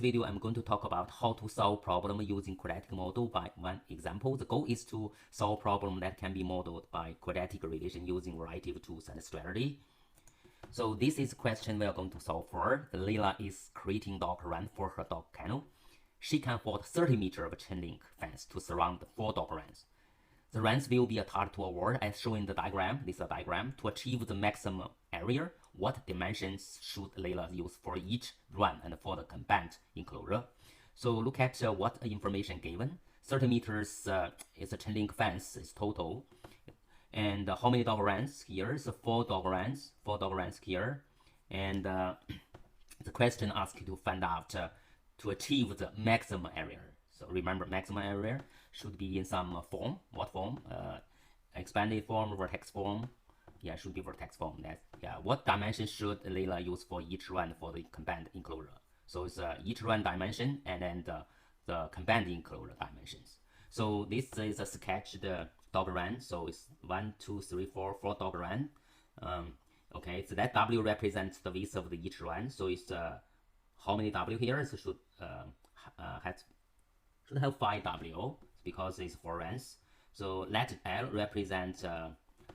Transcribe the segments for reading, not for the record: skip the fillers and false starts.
video, I'm going to talk about how to solve problem using quadratic model by one example. The goal is to solve problem that can be modeled by quadratic relation using variety of tools and strategy. So this is a question we are going to solve for. Leila is creating dog run for her dog kennel. She can afford 30 meters of chain link fence to surround 4 dog runs. The runs will be attached to a wall as shown in the diagram. This is a diagram. To achieve the maximum area, what dimensions should Leila use for each run and for the combined enclosure? So look at what information given. 30 meters is a chain link fence is total. And how many dog runs here? So 4 dog runs. 4 dog runs here. And the question asks you to find out to achieve the maximum area. So remember, maximum area should be in some form. What form? Expanded form, vertex form. Yeah, should be vertex form. What dimension should Leila use for each run for the combined enclosure? So it's each run dimension and then the combined enclosure dimensions. So this is a sketched dog run. So it's 1, 2, 3, 4 dog run. Okay, so that W represents the width of each run. So it's how many W here? So should have 5 W because it's 4 runs. So let L represent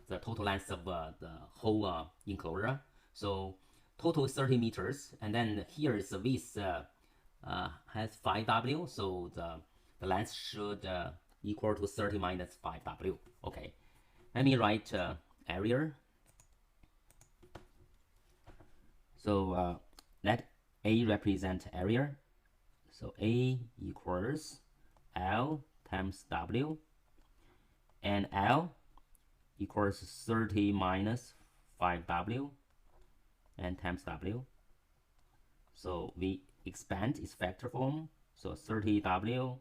the total length of the whole enclosure. So total is 30 meters, and then here is the width has 5 W. So the length should equal to 30 minus 5 W. Okay, let me write area. So let A represent area. So A equals L times W, and L equals 30 minus 5W and times W. So we expand its factor form. So 30W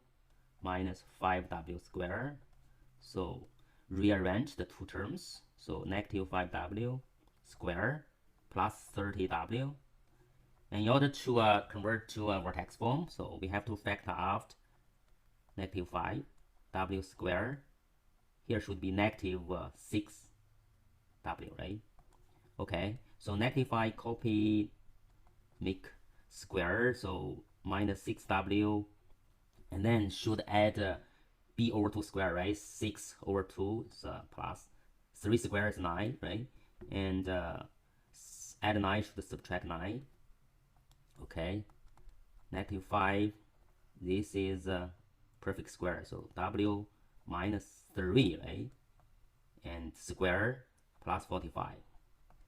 minus 5W squared. So rearrange the two terms. So negative 5W squared plus 30W. And in order to convert to a vertex form, so we have to factor out negative 5W squared. Here should be negative 6W, right? Okay, so negative 5 copy, make square, so minus 6W, and then should add B over 2 square, right? 6 over 2 is plus 3 square is 9, right? And add 9 should subtract 9. Okay, negative 5, this is perfect square, so W minus 3, right? And square plus 45.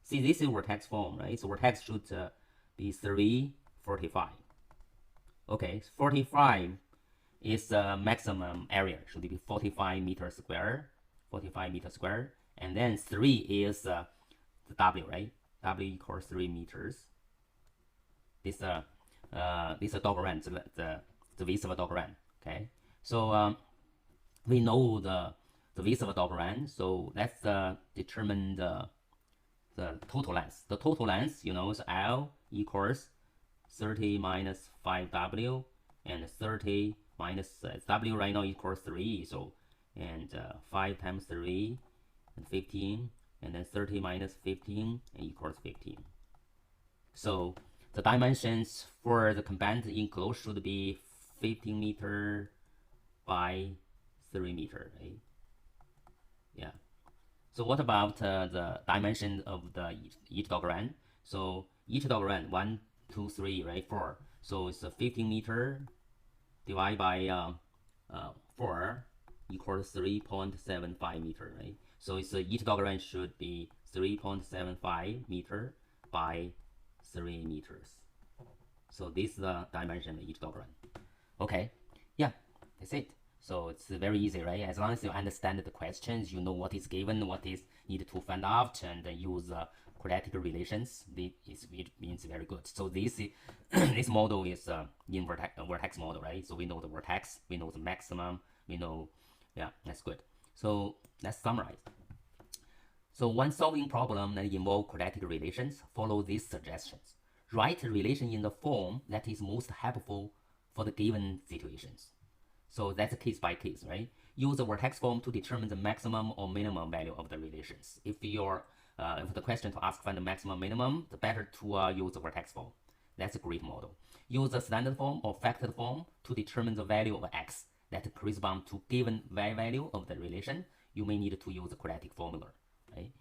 See, this is vertex form, right? So vertex should be 3, 45. Okay, 45 is the maximum area, should be 45 meters square, 45 meters square. And then 3 is the W, right? W equals 3 meters. This is a dog run, the width of a dog run. Okay, so we know the width of a dog run. So let's determine the total length. The total length, you know, is L equals 30 minus 5W, and 30 minus W right now equals 3. So and 5 times 3 and 15, and then 30 minus 15 and equals 15. So the dimensions for the combined enclosure should be 15 meter by 3 meter, right? Yeah. So what about the dimension of each dog run? So each dog run 1, 2, 3, right? 4. So it's 15 meter divided by 4 equals 3.75 meter, right? So it's each dog run should be 3.75 meter by 3 meters. So this is the dimension of each dog run. Okay, yeah, that's it. So it's very easy, right? As long as you understand the questions, you know what is given, what is needed to find out, and use quadratic relations. It means very good. So this this model is in vertex model, right? So we know the vertex, we know the maximum, we know, yeah, that's good. So let's summarize. So when solving problem that involve quadratic relations, follow these suggestions. Write a relation in the form that is most helpful for the given situations. So that's case by case, right? Use the vertex form to determine the maximum or minimum value of the relations. If the question to ask find the maximum minimum, the better to use the vertex form. That's a great model. Use the standard form or factored form to determine the value of x that correspond to given y value of the relation. You may need to use the quadratic formula, right?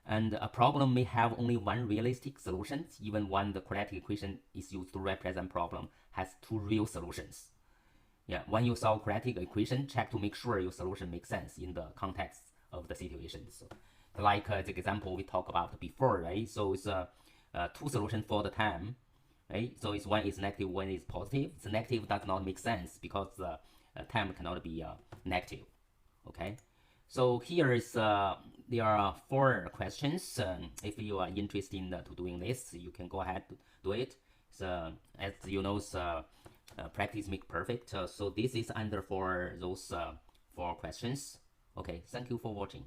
And a problem may have only one realistic solution, even when the quadratic equation is used to represent problem has two real solutions. Yeah, when you solve quadratic equation, check to make sure your solution makes sense in the context of the situation. So, like the example we talked about before, right? So it's two solutions for the time, right? So it's one is negative, one is positive. The negative does not make sense because the time cannot be negative. Okay. So here is there are 4 questions. If you are interested in to doing this, you can go ahead to do it. So as you know, practice make perfect. So this is under for those 4 questions. Okay, thank you for watching.